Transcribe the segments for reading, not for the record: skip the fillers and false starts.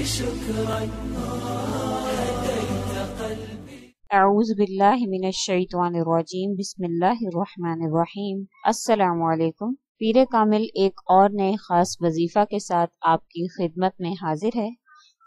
شكرا هديت قلبي. اعوذ باللہ من الشیطان الرجیم، بسم اللہ الرحمن الرحیم۔ السلام علیکم۔ پیر کامل ایک اور نئے خاص وظیفہ کے ساتھ آپ کی خدمت میں حاضر ہے۔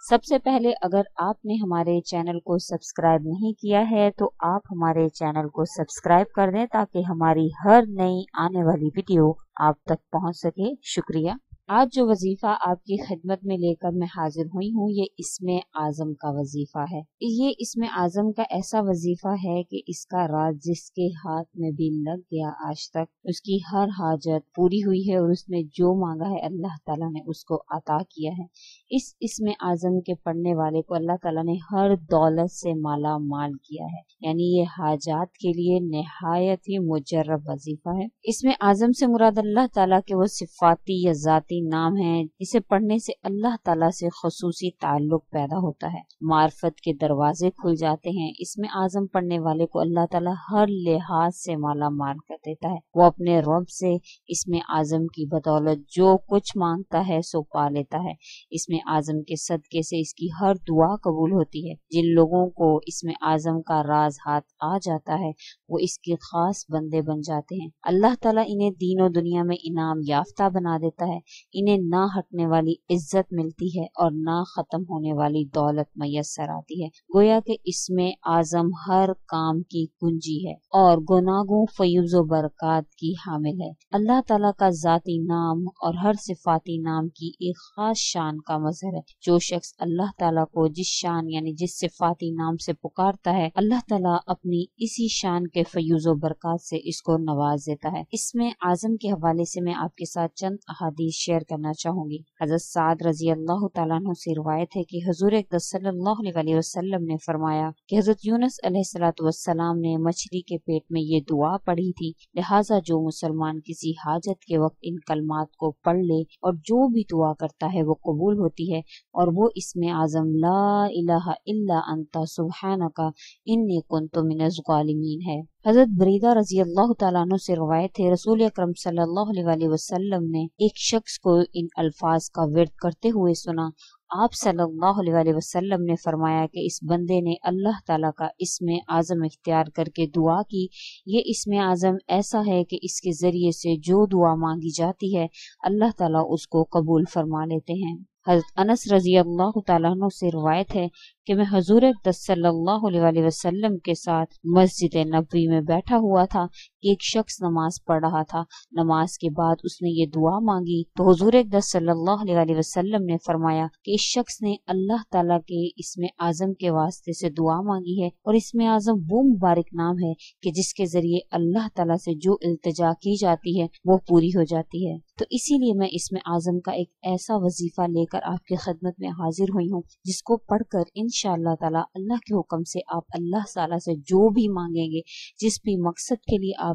سب سے پہلے اگر آپ نے ہمارے چینل کو سبسکرائب نہیں کیا ہے تو آپ ہمارے چینل کو سبسکرائب کر دیں تاکہ ہماری ہر نئی آنے والی ویڈیو آپ تک پہنچ سکے۔ شکریہ۔ آج جو وظیفہ آپ کی خدمت میں لے کر میں حاضر ہوئی ہوں یہ اسم اعظم کا وظیفہ ہے۔ یہ اسم اعظم کا ایسا وظیفہ ہے کہ اس کا راز جس کے ہاتھ میں بھی لگ گیا آج تک اس کی ہر حاجت پوری ہوئی ہے اور اس نے جو مانگا ہے اللہ تعالیٰ نے اس کو عطا کیا ہے۔ اس اسم اعظم کے پڑھنے والے کو اللہ تعالیٰ نے ہر دولت سے مالا مال کیا ہے، یعنی یہ حاجات کے لیے نہایت ہی مجرب وظیفہ ہے۔ اسم اعظم سے مراد اللہ تعالیٰ کے وہ صفاتی یا ذاتی نام ہے جسے پڑھنے سے اللہ تعالیٰ سے خصوصی تعلق پیدا ہوتا ہے، معرفت کے دروازے کھل جاتے ہیں۔ اسم اعظم پڑھنے والے کو اللہ تعالیٰ ہر لحاظ سے مالا مال کر دیتا ہے۔ وہ اپنے رب سے اسم اعظم کی بدولت جو کچھ مانگتا ہے سو پا لیتا ہے۔ اسم اعظم کے صدقے سے اس کی ہر دعا قبول ہوتی ہے۔ جن لوگوں کو اسم اعظم کا راز ہاتھ آ جاتا ہے وہ اس کے خاص بندے بن جاتے ہیں۔ اللہ تعالیٰ انہیں دین و دنیا میں انعام یافتہ بنا دیتا ہے۔ انہیں نہ ہٹنے والی عزت ملتی ہے اور نہ ختم ہونے والی دولت میسر آتی ہے۔ گویا کہ اسم اعظم ہر کام کی کنجی ہے اور گناہوں فیوز و برکات کی حامل ہے۔ اللہ تعالیٰ کا ذاتی نام اور ہر صفاتی نام کی ایک خاص شان کا مظہر ہے۔ جو شخص اللہ تعالیٰ کو جس شان یعنی جس صفاتی نام سے پکارتا ہے اللہ تعالیٰ اپنی اسی شان کے فیوز و برکات سے اس کو نواز دیتا ہے۔ اسم اعظم کے حوالے سے میں آپ کے ساتھ چند احادیث شیئر کرنا چاہوں گی۔ حضرت سعد رضی اللہ تعالیٰ عنہ سے روایت ہے کہ حضور اقدس صلی اللہ علیہ وسلم نے فرمایا کہ حضرت یونس علیہ السلام نے مچھلی کے پیٹ میں یہ دعا پڑھی تھی، لہٰذا جو مسلمان کسی حاجت کے وقت ان کلمات کو پڑھ لے اور جو بھی دعا کرتا ہے وہ قبول ہوتی ہے، اور وہ اسم اعظم لا الہ الا انت سبحانک انی کنت من الظالمین ہے۔ حضرت بریدہ رضی اللہ تعالیٰ عنہ سے روایت ہے رسول اکرم صلی اللہ علیہ وسلم نے ایک شخص کو ان الفاظ کا ورد کرتے ہوئے سنا۔ آپ صلی اللہ علیہ وسلم نے فرمایا کہ اس بندے نے اللہ تعالیٰ کا اسم اعظم اختیار کر کے دعا کی۔ یہ اسم اعظم ایسا ہے کہ اس کے ذریعے سے جو دعا مانگی جاتی ہے اللہ تعالیٰ اس کو قبول فرما لیتے ہیں۔ حضرت انس رضی اللہ تعالیٰ عنہ سے روایت ہے کہ میں حضور اقدس صلی اللہ علیہ وسلم کے ساتھ مسجد نبوی میں بیٹھا ہوا تھا کہ ایک شخص نماز پڑھ رہا تھا۔ نماز کے بعد اس نے یہ دعا مانگی تو حضور اقدس صلی اللہ علیہ وسلم نے فرمایا کہ اس شخص نے اللہ تعالیٰ کے اسم اعظم کے واسطے سے دعا مانگی ہے، اور اسم اعظم وہ مبارک نام ہے کہ جس کے ذریعے اللہ تعالیٰ سے جو التجا کی جاتی ہے وہ پوری ہو جاتی ہے۔ تو اسی لیے میں اسم اعظم کا ایک ایسا وظیفہ لے کر آپ کی خدمت میں حاضر ہوئی ہوں جس کو پڑھ کر انشاءاللہ تعالیٰ اللہ کے حکم سے آپ اللہ تعالیٰ سے جو بھی مانگیں گے، جس بھی مقصد کے لیے آپ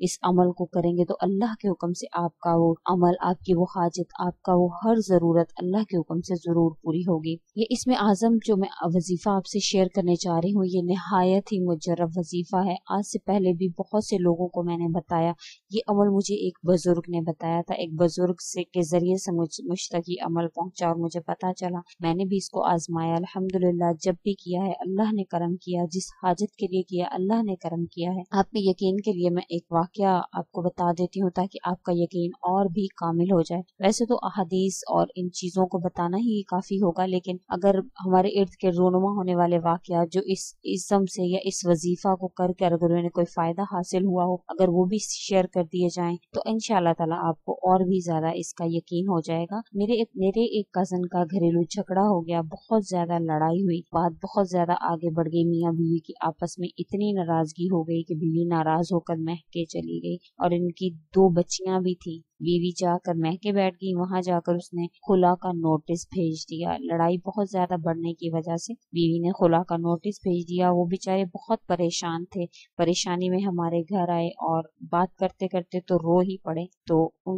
اس عمل کو کریں گے تو اللہ کے حکم سے آپ کا وہ عمل، آپ کی وہ حاجت، آپ کا وہ ہر ضرورت اللہ کے حکم سے ضرور پوری ہوگی۔ یہ اسم اعظم جو میں وظیفہ آپ سے شیئر کرنے چاہ رہی ہوں یہ نہایت ہی مجرب وظیفہ ہے۔ آج سے پہلے بھی بہت سے لوگوں کو میں نے بتایا، یہ عمل مجھے ایک بزرگ نے بتایا تھا، ایک بزرگ سے کے ذریعے سے مجھ تک یہ عمل پہنچا اور مجھے پتا چلا، میں نے بھی اس کو آزمایا۔ الحمدللہ جب بھی کیا ہے اللہ نے کرم کیا، جس حاجت کے لیے کیا اللہ نے کرم کیا ہے۔ آپ کے یقین کے لیے میں ایک واقعہ آپ کو بتا دیتی ہوں تاکہ آپ کا یقین اور بھی کامل ہو جائے۔ ویسے تو احادیث اور ان چیزوں کو بتانا ہی کافی ہوگا، لیکن اگر ہمارے ارد گرد رونما ہونے والے واقعات جو اس اسم سے یا اس وظیفہ کو کر کے اگر انہیں کوئی فائدہ حاصل ہوا ہو اگر وہ بھی شیئر کر دیے جائیں تو انشاءاللہ تعالیٰ آپ کو اور بھی زیادہ اس کا یقین ہو جائے گا۔ میرے ایک کزن کا گھریلو جھگڑا ہو گیا، بہت زیادہ لڑائی ہوئی، بات بہت زیادہ آگے بڑھ گئی، میاں بیوی کی آپس میں اتنی ناراضگی ہو گئی کہ بیوی ناراض ہو کر مہکے چلی گئی، اور ان کی 2 بچیاں بھی تھی۔ بیوی جا کر مہکے بیٹھ گئی، وہاں جا کر اس نے خلا کا نوٹس بھیج دیا۔ لڑائی بہت زیادہ بڑھنے کی وجہ سے بیوی نے خلا کا نوٹس بھیج دیا۔ وہ بیچارے بہت پریشان تھے، پریشانی میں ہمارے گھر آئے اور بات کرتے کرتے تو رو ہی پڑے۔ تو ان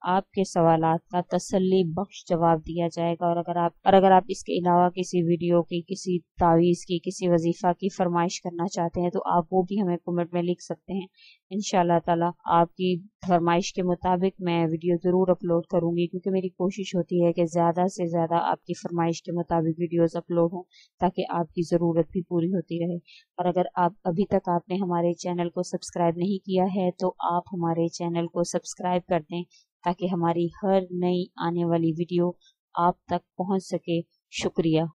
آپ کے سوالات کا تسلی بخش جواب دیا جائے گا۔ اور اگر آپ اس کے علاوہ کسی ویڈیو کی، کسی تعویذ کی، کسی وظیفہ کی فرمائش کرنا چاہتے ہیں تو آپ وہ بھی ہمیں کمنٹ میں لکھ سکتے ہیں۔ انشاءاللہ تعالی آپ کی فرمائش کے مطابق میں ویڈیو ضرور اپلوڈ کروں گی، کیونکہ میری کوشش ہوتی ہے کہ زیادہ سے زیادہ آپ کی فرمائش کے مطابق ویڈیوز اپلوڈ ہوں، تاکہ آپ کی ضرورت بھی پوری ہوتی رہے۔ اور اگر ابھی تک آپ نے ہمارے چینل کو سبسکرائب نہیں کیا ہے تو آپ ہمارے چینل کو سبسکرائب کر دیں، تاکہ ہماری ہر نئی آنے والی ویڈیو آپ تک پہنچ سکے۔ شکریہ۔